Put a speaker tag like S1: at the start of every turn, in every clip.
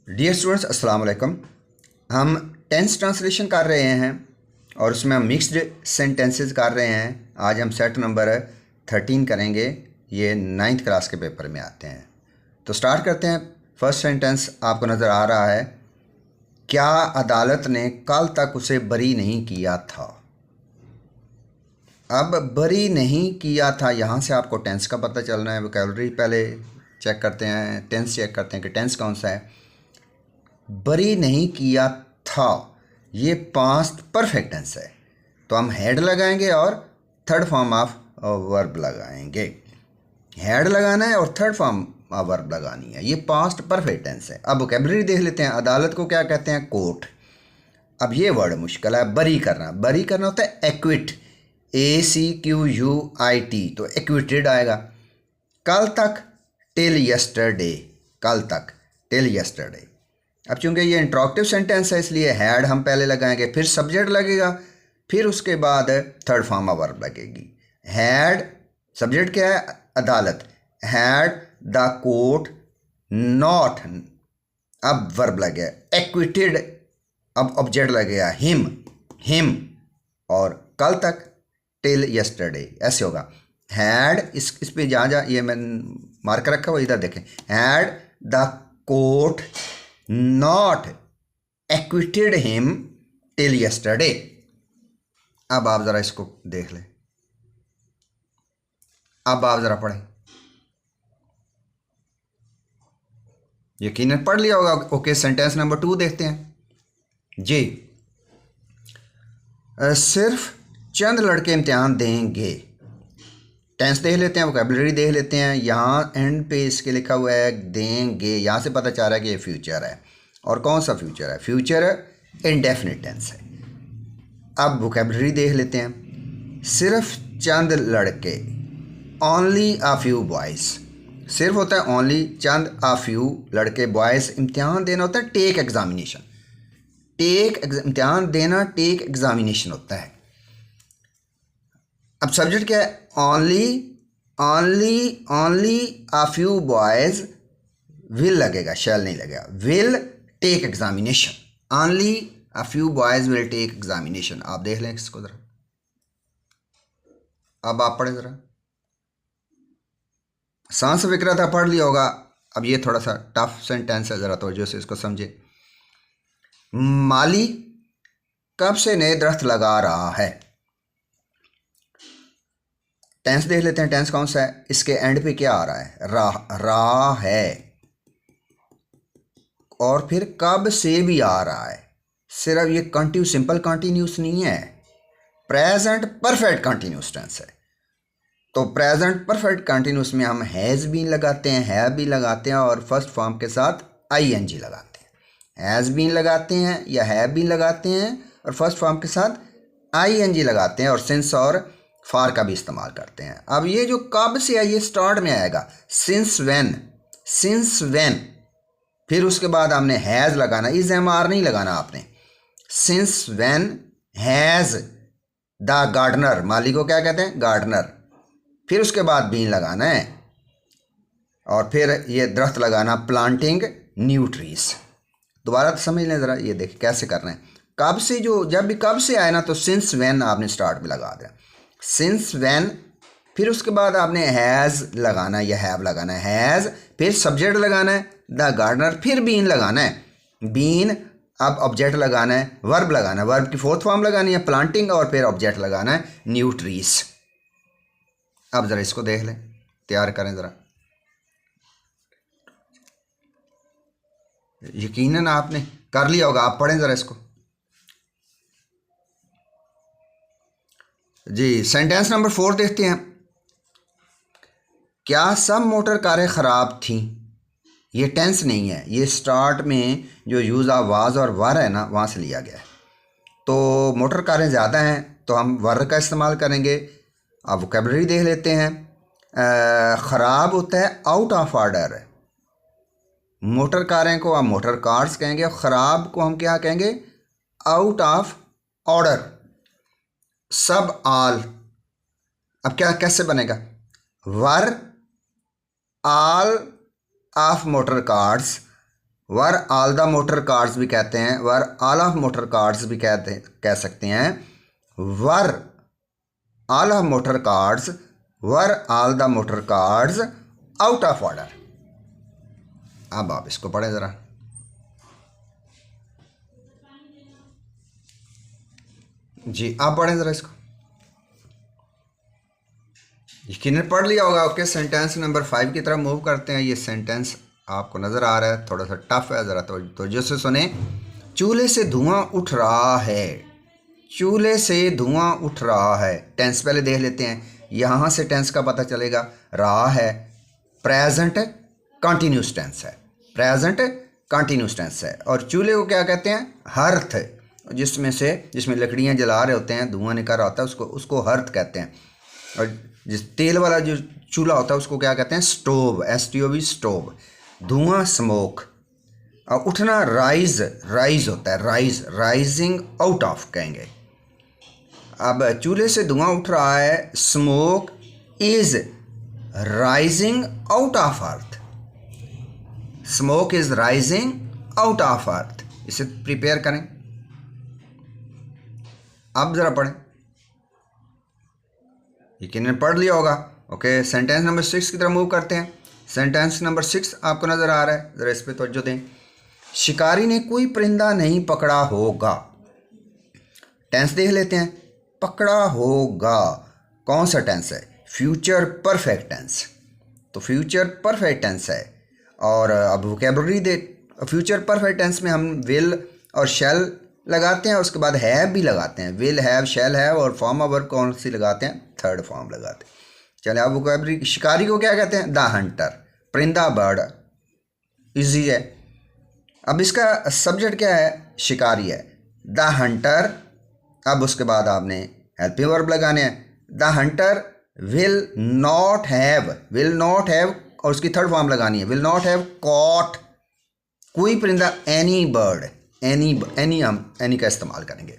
S1: Dear students अस्सलाम वालेकुम। हम टेंस ट्रांसलेशन कर रहे हैं और उसमें हम मिक्स्ड सेंटेंसेस कर रहे हैं। आज हम सेट नंबर 13 करेंगे। ये 9th क्लास के पेपर में आते हैं। तो स्टार्ट करते हैं। फर्स्ट सेंटेंस आपको नज़र आ रहा है, क्या अदालत ने कल तक उसे बरी नहीं किया था। अब बरी नहीं किया था, यहाँ से आपको टेंस का पता चलना है। वोकैबुलरी पहले चेक करते हैं, टेंस चेक करते हैं कि टेंस कौन सा है। बरी नहीं किया था, ये पास्ट परफेक्ट टेंस है, तो हम हेड लगाएंगे और थर्ड फॉर्म ऑफ वर्ब लगाएंगे। हेड लगाना है और थर्ड फॉर्म ऑफ वर्ब लगानी है। ये पास्ट परफेक्ट टेंस है। अब वोकैबुलरी देख लेते हैं। अदालत को क्या कहते हैं? कोर्ट। अब ये वर्ड मुश्किल है। बरी करना, बरी करना होता है एक्विट, ACQUIT, तो एक्विटेड आएगा। कल तक, टिल यस्टरडे, कल तक, टिल यस्टरडे। अब चूंकि ये इंट्रोगेटिव सेंटेंस है, इसलिए हैड हम पहले लगाएंगे, फिर सब्जेक्ट लगेगा, फिर उसके बाद थर्ड फॉर्म ऑफ वर्ब लगेगी। हैड, सब्जेक्ट क्या है? अदालत। हैड द कोर्ट नॉट, अब वर्ब लग गया एक्विटेड, अब ऑब्जेक्ट लगेगा हिम, हिम, और कल तक टिल यस्टरडे, ऐसे होगा। हैड, इस पे जहाँ ये मैंने मार्क रखा हुआ, इधर देखें। Had the court not acquitted him till yesterday. अब आप ज़रा इसको देख लें, अब आप ज़रा पढ़ें। यकीनन पढ़ लिया होगा। ओके, सेंटेंस नंबर 2 देखते हैं जी। सिर्फ चंद लड़के इम्तिहान देंगे। टेंस देख लेते हैं, वोकैबुलरी देख लेते हैं। यहाँ एंड पे इसके लिखा हुआ है देंगे, यहाँ से पता चल रहा है कि ये फ्यूचर है। और कौन सा फ्यूचर है? फ्यूचर इंडेफिनिट टेंस है। अब वोकैबुलरी देख लेते हैं। सिर्फ चंद लड़के, ओनली आ फ्यू बॉयज़। सिर्फ होता है ओनली, चंद आ फ्यू लड़के, बॉयज़ इम्तिहान देना होता है टेक एग्जामिनेशन। टेक इम्तिहान देना, टेक एग्जामिनेशन होता है। अब सब्जेक्ट क्या है? Only, only, only a few boys, will लगेगा, शैल नहीं लगेगा। Will take examination, only a few boys will take examination. आप देख लें इसको ज़रा, अब आप पढ़े ज़रा। सांस फिक्रा था, पढ़ लिया होगा। अब ये थोड़ा सा टफ सेंटेंस है, ज़रा तवज्जो से इसको समझे। माली कब से नए दरख्त लगा रहा है। टेंस देख लेते हैं, टेंस कौन सा है? इसके एंड पे क्या आ रहा है? रहा है। और फिर कब से भी आ रहा है। सिर्फ ये कंटिन्यू, सिंपल कंटिन्यूस नहीं है, प्रेजेंट परफेक्ट कंटिन्यूस टेंस है। तो प्रेजेंट परफेक्ट कंटिन्यूस में हम हैज़ बीन लगाते हैं, हैव भी लगाते हैं, और फर्स्ट फॉर्म के साथ ING लगाते हैं। हैज़ बीन लगाते हैं या हैव बीन लगाते हैं, और फर्स्ट फॉर्म के साथ ING लगाते हैं, और सिंस और फार का भी इस्तेमाल करते हैं। अब ये जो कब से है, ये स्टार्ट में आएगा, सिंस व्हेन, सिंस व्हेन। फिर उसके बाद हमने हैज़ लगाना, इज MR नहीं लगाना आपने। Since when has the gardener, माली को क्या कहते हैं? गार्डनर। फिर उसके बाद बीन लगाना है, और फिर ये दरख्त लगाना, प्लांटिंग न्यू ट्रीज। दोबारा तो समझ लें ज़रा, ये देखिए कैसे करना है। कब से, जो जब भी कब से आए ना, तो सिंस व्हेन आपने स्टार्ट में लगा दिया, सिंस व्हेन। फिर उसके बाद आपने हैज़ लगाना है या हैव लगाना है, हैज़, फिर सब्जेक्ट लगाना है द गार्डनर, फिर बीन लगाना है, बीन, अब ऑब्जेक्ट लगाना है, वर्ब लगाना है, वर्ब की फोर्थ फॉर्म लगानी है प्लांटिंग, और फिर ऑब्जेक्ट लगाना है न्यू ट्रीज। अब ज़रा इसको देख लें, तैयार करें ज़रा। यकीनन आपने कर लिया होगा, आप पढ़ें ज़रा इसको जी। सेंटेंस नंबर 4 देखते हैं। क्या सब मोटर कारें ख़राब थीं। ये टेंस नहीं है, ये स्टार्ट में जो यूज़ ऑफ वाज और वर है ना, वहाँ से लिया गया है। तो मोटर कारें ज़्यादा हैं, तो हम वर का इस्तेमाल करेंगे। अब वोकैबुलरी देख लेते हैं। ख़राब होता है आउट ऑफ ऑर्डर। मोटर कारें को हम मोटर कार्स कहेंगे, और ख़राब को हम क्या कहेंगे? Out of order. सब आल, अब क्या कैसे बनेगा? Were all of motor cars were all the motor cars भी कहते हैं, were all of motor cars भी कह सकते हैं, were all of motor cars, were all the motor cars out of order. अब आप इसको पढ़ें ज़रा। जी आप पढ़ें ज़रा इसको, यकीनन पढ़ लिया होगा। ओके, सेंटेंस नंबर 5 की तरफ मूव करते हैं। ये सेंटेंस आपको नज़र आ रहा है, थोड़ा सा टफ है, ज़रा तो जैसे सुने। चूल्हे से धुआं उठ रहा है, चूल्हे से धुआं उठ रहा है। टेंस पहले देख लेते हैं, यहाँ से टेंस का पता चलेगा। रहा है प्रेजेंट कंटिन्यूस टेंस है, प्रेजेंट कंटिन्यूस टेंस है। और चूल्हे को क्या कहते हैं? हर्थ, जिसमें लकड़ियाँ जला रहे होते हैं, धुआं निकल रहा होता है, उसको हर्थ कहते हैं। और जिस तेल वाला जो चूल्हा होता है उसको क्या कहते हैं? Stove, STOV, stove. धुआं स्मोक। और उठना राइज होता है, राइजिंग आउट ऑफ कहेंगे। अब चूल्हे से धुआं उठ रहा है, smoke is rising out of earth, smoke is rising out of earth. इसे प्रिपेयर करें। अब ज़रा पढ़ें, यकीनन पढ़ लिया होगा। ओके, सेंटेंस नंबर 6 की तरफ मूव करते हैं। सेंटेंस नंबर 6 आपको नज़र आ रहा है, ज़रा इस पर तवज्जो दें। शिकारी ने कोई परिंदा नहीं पकड़ा होगा। टेंस देख लेते हैं, पकड़ा होगा कौन सा टेंस है? Future perfect tense. तो फ्यूचर परफेक्ट टेंस है। और अब वोकैबुलरी दे, फ्यूचर परफेक्ट टेंस में हम विल और शैल लगाते हैं, उसके बाद हैव भी लगाते हैं। विल हैव, शैल हैव, और फॉर्म ऑफ वर्ब कौन सी लगाते हैं? थर्ड फॉर्म लगाते हैं। चलिए, अब वोकैबुलरी, शिकारी को क्या कहते हैं? द हंटर, परिंदा बर्ड, इजी है। अब इसका सब्जेक्ट क्या है? शिकारी है, द हंटर। अब उसके बाद आपने हेल्पिंग वर्ब लगाने हैं। The Hunter will not have, और उसकी थर्ड फॉर्म लगानी है, विल नॉट हैव कॉट कोई परिंदा, एनी बर्ड, एनी का इस्तेमाल करेंगे।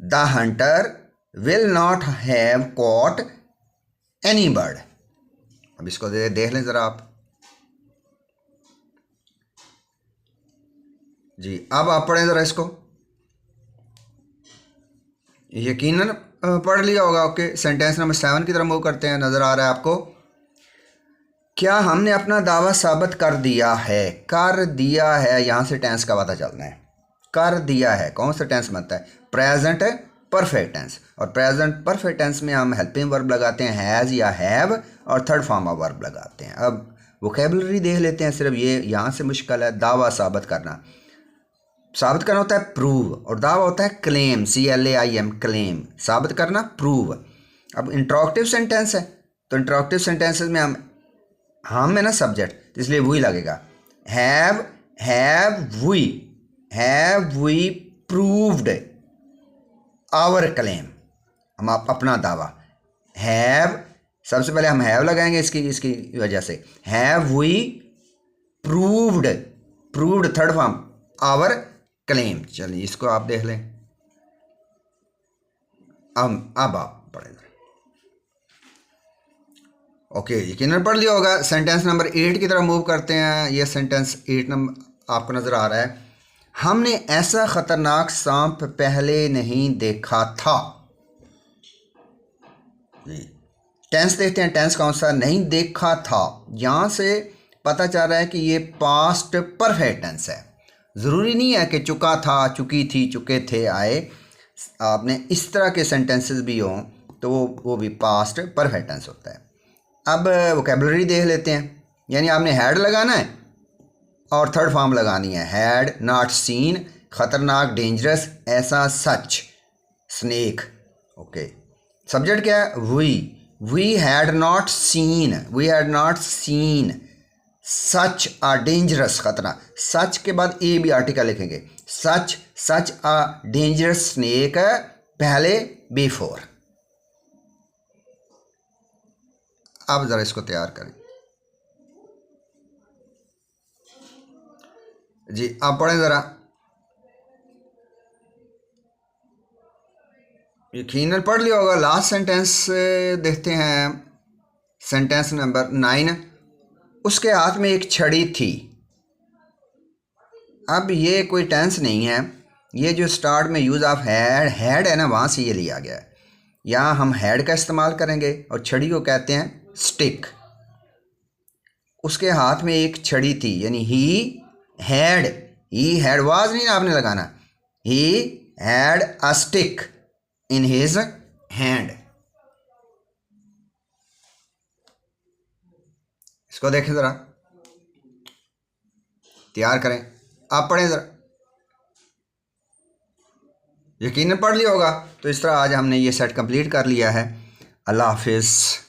S1: The Hunter will not have caught any bird. अब इसको देख लें ज़रा आप जी। अब आप पढ़ें ज़रा इसको, यकीनन पढ़ लिया होगा। ओके, सेंटेंस नंबर 7 की तरफ मूव करते हैं। नज़र आ रहा है आपको, क्या हमने अपना दावा साबित कर दिया है? कर दिया है, यहाँ से टेंस का पता चलना है। कर दिया है कौन सा टेंस बनता है? Present perfect tense. और प्रेजेंट परफेक्ट टेंस में हम हेल्पिंग वर्ब लगाते हैं, हैज़ या हैव, और थर्ड फॉर्म ऑफ वर्ब लगाते हैं। अब वोकैबुलरी देख लेते हैं। सिर्फ ये यहाँ से मुश्किल है, दावा साबित करना। साबित करना होता है प्रूव, और दावा होता है क्लेम, CLAIM, क्लेम। साबित करना प्रूव। अब इंट्रोगेटिव सेंटेंस है, तो इंट्रोगेटिव सेंटेंसेस में हम है ना सब्जेक्ट, इसलिए वही लगेगा। Have we proved our claim, हम अपना दावा। हैव, सबसे पहले हम हैव लगाएंगे इसकी वजह से। Have we proved third form, our claim. चलिए इसको आप देख लें। अब आप पढ़ें। ओके, यकीनन पढ़ लिया होगा। सेंटेंस नंबर 8 की तरफ मूव करते हैं। ये सेंटेंस 8 नंबर आपको नज़र आ रहा है, हमने ऐसा ख़तरनाक सांप पहले नहीं देखा था। टेंस देखते हैं, टेंस कौन सा? नहीं देखा था। यहाँ से पता चल रहा है कि ये पास्ट परफेक्ट टेंस है। ज़रूरी नहीं है कि चुका था, चुकी थी, चुके थे आए। आपने इस तरह के सेंटेंसेस भी हों तो वो भी पास्ट परफेक्ट टेंस होता है। अब वोकैबुलरी देख लेते हैं। यानी आपने हैड लगाना है और थर्ड फॉर्म लगानी है। हैड नॉट सीन, खतरनाक, डेंजरस, ऐसा, सच, स्नेक। ओके, सब्जेक्ट क्या है? We had not seen such a dangerous, खतरनाक। सच के बाद ए भी आर्टिकल लिखेंगे। सच आ डेंजरस स्नेक, पहले बिफोर। अब ज़रा इसको तैयार करें जी। आप पढ़ें ज़रा, यकीनन पढ़ लिया होगा। लास्ट सेंटेंस देखते हैं, सेंटेंस नंबर 9। उसके हाथ में एक छड़ी थी। अब ये कोई टेंस नहीं है, ये जो स्टार्ट में यूज़ ऑफ हैड है ना, वहाँ से ये लिया गया है। यहाँ हम हैड का इस्तेमाल करेंगे और छड़ी को कहते हैं स्टिक। उसके हाथ में एक छड़ी थी, यानी ही हैड वाज नहीं आपने लगाना, he had a stick in his hand. इसको देखें ज़रा, तैयार करें, आप पढ़ें ज़रा, यकीनन पढ़ लिया होगा। तो इस तरह आज हमने ये सेट कंप्लीट कर लिया है। अल्लाह हाफिज़।